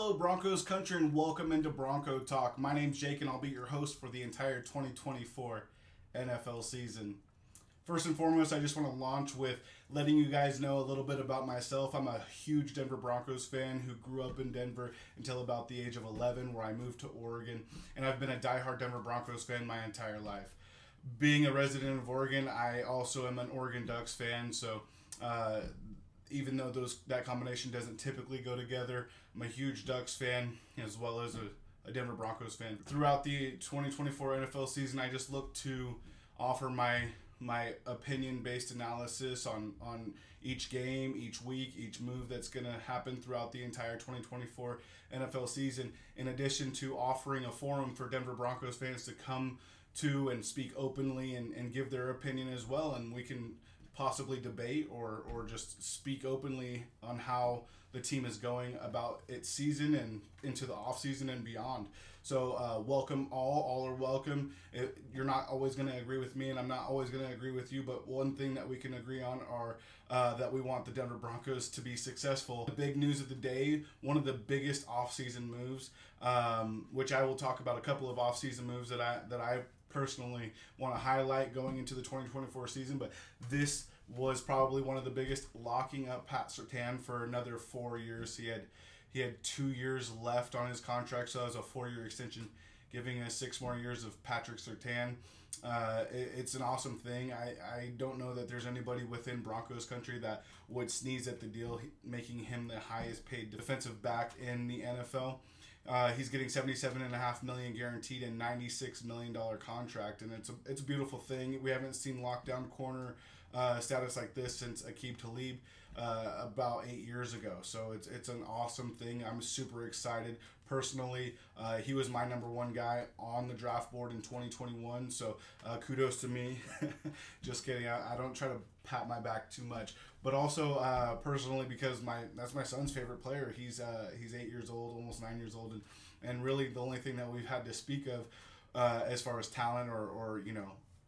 Hello, Broncos country, and welcome into BroncoTlk. My name's Jake, and I'll be your host for the entire 2024 NFL season. First and foremost, I just want to launch with letting you guys know a little bit about myself. I'm a huge Denver Broncos fan who grew up in Denver until about the age of 11, where I moved to Oregon, and I've been a diehard Denver Broncos fan my entire life. Being a resident of Oregon, I also am an Oregon Ducks fan, so even though that combination doesn't typically go together, I'm a huge Ducks fan as well as a Denver Broncos fan. Throughout the 2024 NFL season, I just look to offer my opinion-based analysis on each game, each week, each move that's going to happen throughout the entire 2024 NFL season, in addition to offering a forum for Denver Broncos fans to come to and speak openly and give their opinion as well, and we can possibly debate or just speak openly on how the team is going about its season and into the off season and beyond. So welcome all are welcome. You're not always going to agree with me, and I'm not always going to agree with you, but one thing that we can agree on are that we want the Denver Broncos to be successful. The big news of the day, one of the biggest off-season moves, which I will talk about a couple of off-season moves that I personally want to highlight going into the 2024 season, but this was probably one of the biggest, locking up Pat Surtain for another 4 years. He had 2 years left on his contract, so that was a 4-year extension, giving us 6 more years of Patrick Surtain. It's an awesome thing. I don't know that there's anybody within Broncos country that would sneeze at the deal, making him the highest paid defensive back in the NFL. He's getting $77.5 million guaranteed and $96 million contract, and it's a beautiful thing. We haven't seen lockdown corner status like this since Aqib Talib about 8 years ago. So it's an awesome thing. I'm super excited. Personally, he was my number one guy on the draft board in 2021. So kudos to me. Just kidding. I don't try to pat my back too much. But also personally, because that's my son's favorite player. He's 8 years old, almost 9 years old, and really the only thing that we've had to speak of as far as talent or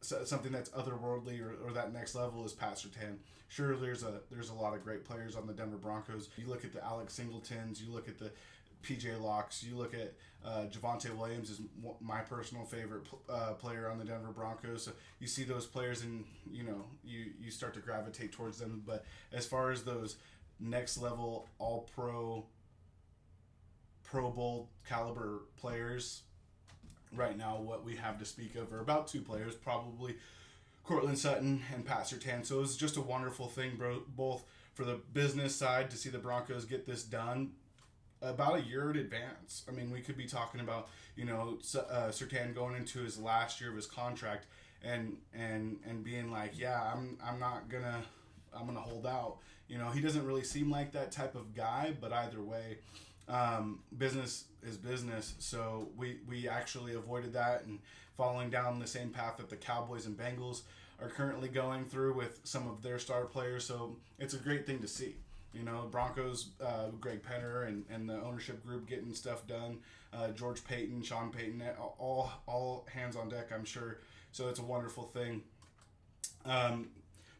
something that's otherworldly or that next level is Pat Surtain. Sure, there's a lot of great players on the Denver Broncos. You look at the Alex Singletons, you look at the PJ Locks, you look at Javonte Williams is my personal favorite player on the Denver Broncos. So you see those players and you start to gravitate towards them. But as far as those next level all Pro Bowl caliber players, right now what we have to speak of are about 2 players, probably Courtland Sutton and Pat Surtain. So it was just a wonderful thing, both for the business side to see the Broncos get this done about a year in advance. I mean, we could be talking about Surtain going into his last year of his contract and being like, yeah, I'm gonna hold out. He doesn't really seem like that type of guy, but either way, business is business. So we actually avoided that and following down the same path that the Cowboys and Bengals are currently going through with some of their star players. So it's a great thing to see. Broncos, Greg Penner and the ownership group getting stuff done. George Payton, Sean Payton, all hands on deck, I'm sure. So it's a wonderful thing.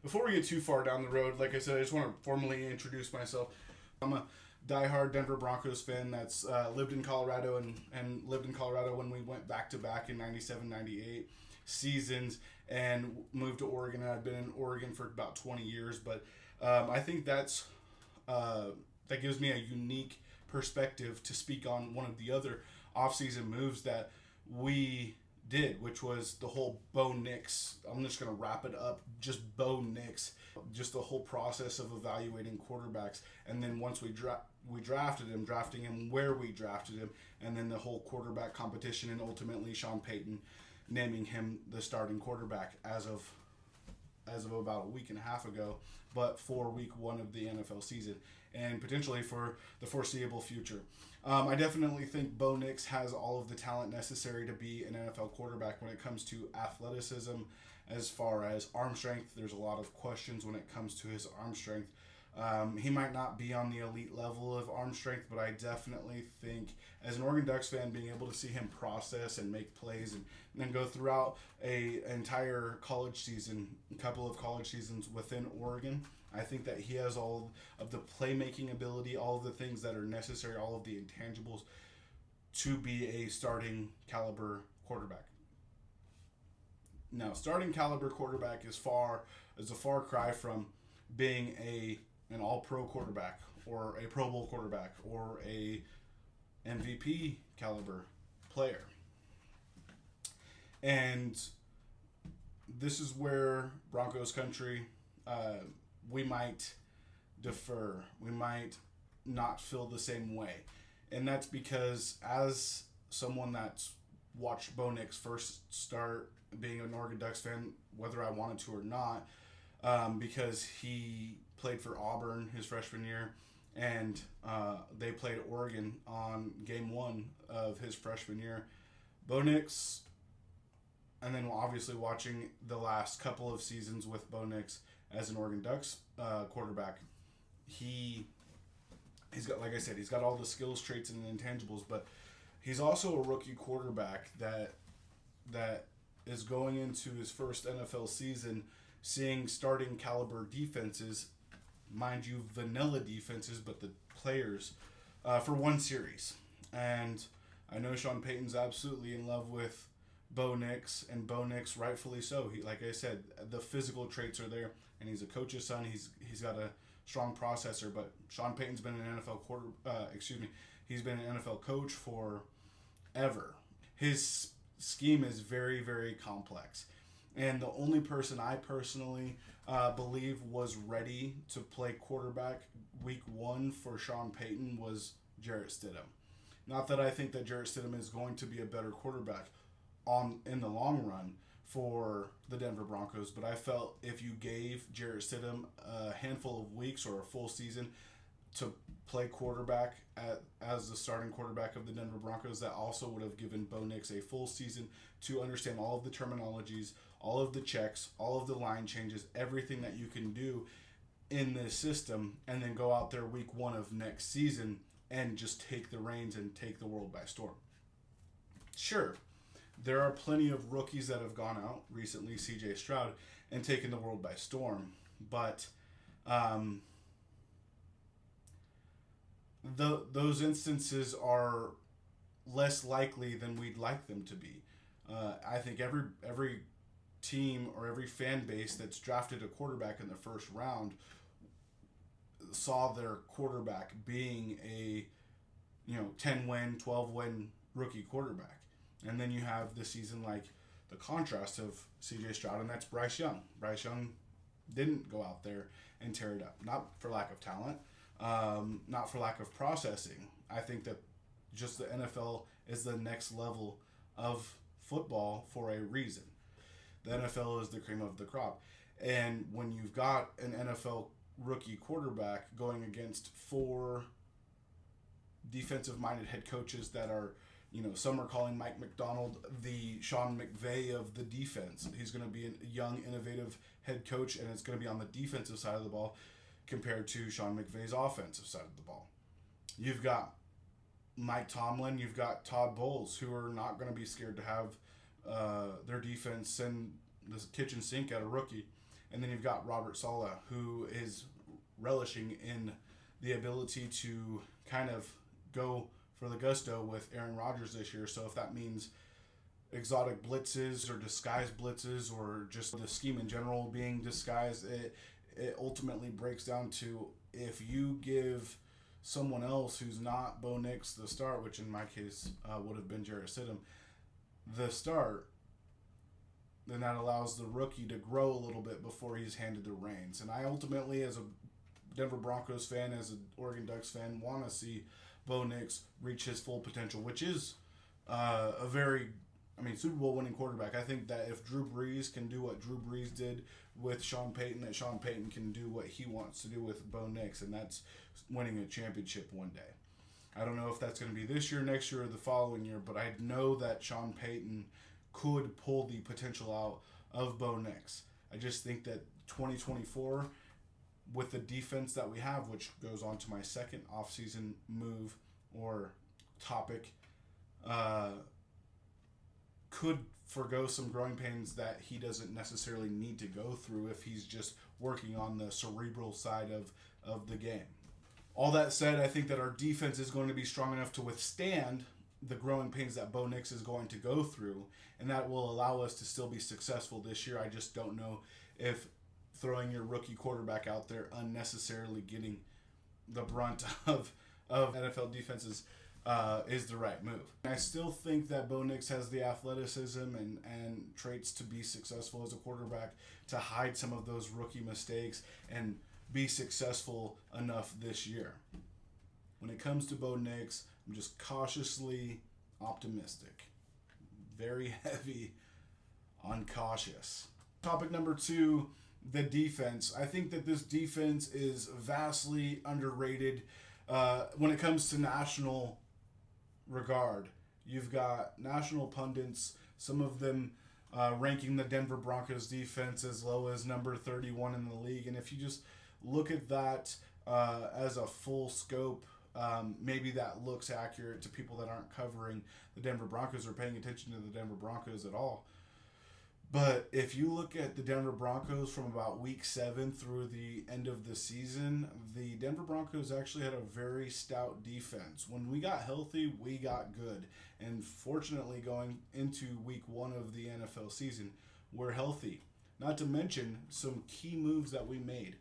Before we get too far down the road, like I said, I just want to formally introduce myself. I'm a diehard Denver Broncos fan that's lived in Colorado and lived in Colorado when we went back-to-back in 97, 98 seasons and moved to Oregon. And I've been in Oregon for about 20 years, but I think that gives me a unique perspective to speak on one of the other off-season moves that we did, which was the whole Bo Nix. I'm just going to wrap it up. Just Bo Nix. Just the whole process of evaluating quarterbacks. And then once we drafted him, drafting him where we drafted him, and then the whole quarterback competition, and ultimately Sean Payton naming him the starting quarterback as of about a week and a half ago, but for week 1 of the NFL season and potentially for the foreseeable future. I definitely think Bo Nix has all of the talent necessary to be an NFL quarterback when it comes to athleticism. As far as arm strength, there's a lot of questions when it comes to his arm strength. He might not be on the elite level of arm strength, but I definitely think as an Oregon Ducks fan, being able to see him process and make plays and then go throughout a entire college season, a couple of college seasons within Oregon, I think that he has all of the playmaking ability, all of the things that are necessary, all of the intangibles to be a starting caliber quarterback. Now, starting caliber quarterback is a far cry from being an all pro quarterback or a Pro Bowl quarterback or a MVP caliber player. And this is where Broncos country, we might defer. We might not feel the same way. And that's because as someone that's watched Bo Nix first start being an Oregon Ducks fan, whether I wanted to or not, because he played for Auburn his freshman year, and they played Oregon on game one of his freshman year. Bo Nix, and then obviously watching the last couple of seasons with Bo Nix as an Oregon Ducks quarterback, he's got, like I said, he's got all the skills, traits, and intangibles, but he's also a rookie quarterback that is going into his first NFL season, seeing starting caliber defenses, mind you, vanilla defenses, but the players, for one series. And I know Sean Payton's absolutely in love with Bo Nix, and Bo Nix rightfully so. He, like I said, the physical traits are there, and he's a coach's son. He's got a strong processor, but Sean Payton's been an he's been an NFL coach for ever. His scheme is very, very complex. And the only person I personally believe was ready to play quarterback week one for Sean Payton was Jarrett Stidham. Not that I think that Jarrett Stidham is going to be a better quarterback in the long run for the Denver Broncos, but I felt if you gave Jarrett Stidham a handful of weeks or a full season to play quarterback as the starting quarterback of the Denver Broncos, that also would have given Bo Nix a full season to understand all of the terminologies, all of the checks, all of the line changes, everything that you can do in this system, and then go out there week one of next season and just take the reins and take the world by storm. Sure, there are plenty of rookies that have gone out recently, CJ Stroud, and taken the world by storm, but those instances are less likely than we'd like them to be. I think every team or every fan base that's drafted a quarterback in the first round saw their quarterback being a 10-win, 12-win rookie quarterback. And then you have the season like the contrast of CJ Stroud, and that's Bryce Young. Bryce Young didn't go out there and tear it up. Not for lack of talent, not for lack of processing. I think that just the NFL is the next level of football for a reason. The NFL is the cream of the crop. And when you've got an NFL rookie quarterback going against four defensive-minded head coaches that are, some are calling Mike McDonald the Sean McVay of the defense. He's going to be a young, innovative head coach, and it's going to be on the defensive side of the ball compared to Sean McVay's offensive side of the ball. You've got Mike Tomlin, you've got Todd Bowles, who are not going to be scared to have their defense send the kitchen sink at a rookie. And then you've got Robert Saleh, who is relishing in the ability to kind of go for the gusto with Aaron Rodgers this year. So if that means exotic blitzes or disguised blitzes or just the scheme in general being disguised, it ultimately breaks down to if you give someone else who's not Bo Nix the start, which in my case would have been Jarrett Stidham, the start, then that allows the rookie to grow a little bit before he's handed the reins. And I ultimately, as a Denver Broncos fan, as an Oregon Ducks fan, want to see Bo Nix reach his full potential, which is a very, Super Bowl winning quarterback. I think that if Drew Brees can do what Drew Brees did with Sean Payton, that Sean Payton can do what he wants to do with Bo Nix, and that's winning a championship one day. I don't know if that's going to be this year, next year, or the following year, but I know that Sean Payton could pull the potential out of Bo Nix. I just think that 2024, with the defense that we have, which goes on to my second offseason move or topic, could forgo some growing pains that he doesn't necessarily need to go through if he's just working on the cerebral side of the game. All that said, I think that our defense is going to be strong enough to withstand the growing pains that Bo Nix is going to go through, and that will allow us to still be successful this year. I just don't know if throwing your rookie quarterback out there unnecessarily getting the brunt of NFL defenses is the right move. I still think that Bo Nix has the athleticism and traits to be successful as a quarterback, to hide some of those rookie mistakes and be successful enough this year. When it comes to Bo Nix, I'm just cautiously optimistic. Very heavy on cautious. Topic number 2, the defense. I think that this defense is vastly underrated when it comes to national regard. You've got national pundits, some of them ranking the Denver Broncos defense as low as number 31 in the league. And if you just look at that as a full scope, maybe that looks accurate to people that aren't covering the Denver Broncos or paying attention to the Denver Broncos at all. But if you look at the Denver Broncos from about week 7 through the end of the season, the Denver Broncos actually had a very stout defense. When we got healthy, we got good. And fortunately, going into week 1 of the NFL season, we're healthy. Not to mention some key moves that we made.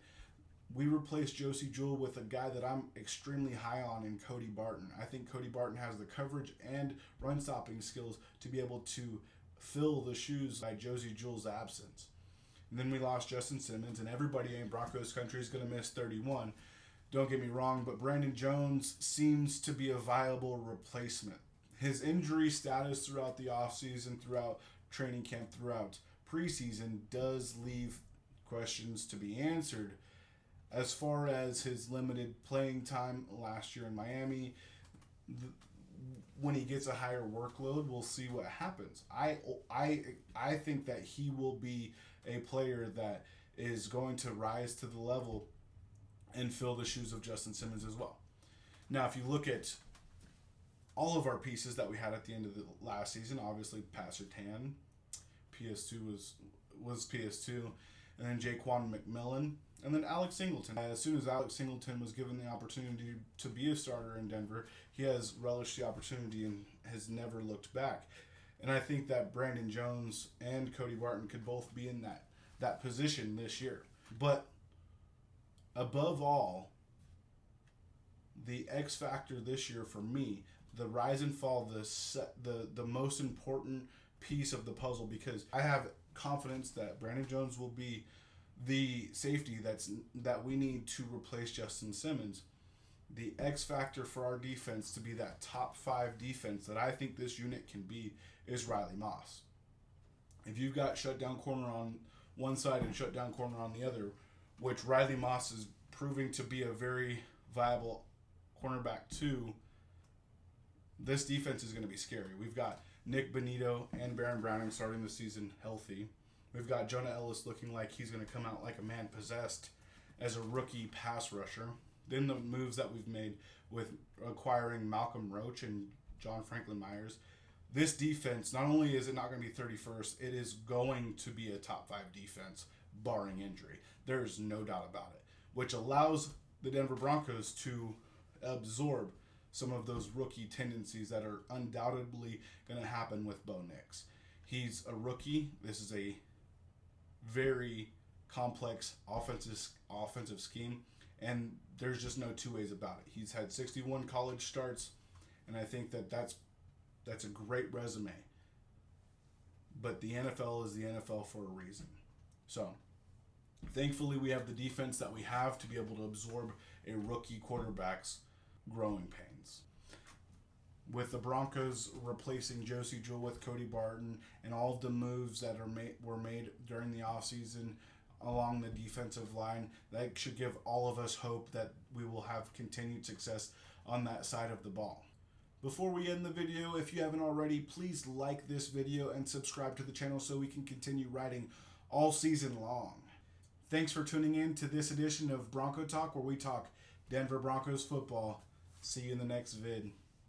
We replaced Josie Jewell with a guy that I'm extremely high on in Cody Barton. I think Cody Barton has the coverage and run-stopping skills to be able to fill the shoes by Josie Jewell's absence. And then we lost Justin Simmons, and everybody in Broncos country is going to miss 31. Don't get me wrong, but Brandon Jones seems to be a viable replacement. His injury status throughout the offseason, throughout training camp, throughout preseason does leave questions to be answered. As far as his limited playing time last year in Miami, when he gets a higher workload, we'll see what happens. I think that he will be a player that is going to rise to the level and fill the shoes of Justin Simmons as well. Now, if you look at all of our pieces that we had at the end of the last season, obviously Pat Surtain, PS2 was PS2, and then Jaquan McMillan, and then Alex Singleton. As soon as Alex Singleton was given the opportunity to be a starter in Denver, he has relished the opportunity and has never looked back. And I think that Brandon Jones and Cody Barton could both be in that position this year. But above all, the X factor this year for me, the rise and fall, the most important piece of the puzzle, because I have confidence that Brandon Jones will be the safety that we need to replace Justin Simmons. The X factor for our defense to be that top 5 defense that I think this unit can be is Riley Moss. If you've got shutdown corner on one side and shutdown corner on the other, which Riley Moss is proving to be a very viable cornerback too, this defense is going to be scary. We've got Nick Bonito and Baron Browning starting the season healthy. We've got Jonah Ellis looking like he's going to come out like a man possessed as a rookie pass rusher. Then the moves that we've made with acquiring Malcolm Roach and John Franklin Myers. This defense, not only is it not going to be 31st, it is going to be a top 5 defense, barring injury. There's no doubt about it, which allows the Denver Broncos to absorb some of those rookie tendencies that are undoubtedly going to happen with Bo Nix. He's a rookie. This is a very complex offensive scheme, and there's just no two ways about it. He's had 61 college starts, and I think that's a great resume. But the NFL is the NFL for a reason. So, thankfully, we have the defense that we have to be able to absorb a rookie quarterback's growing pains. With the Broncos replacing Josie Jewell with Cody Barton and all of the moves that were made during the offseason along the defensive line, that should give all of us hope that we will have continued success on that side of the ball. Before we end the video, if you haven't already, please like this video and subscribe to the channel so we can continue writing all season long. Thanks for tuning in to this edition of Bronco Talk, where we talk Denver Broncos football. See you in the next vid.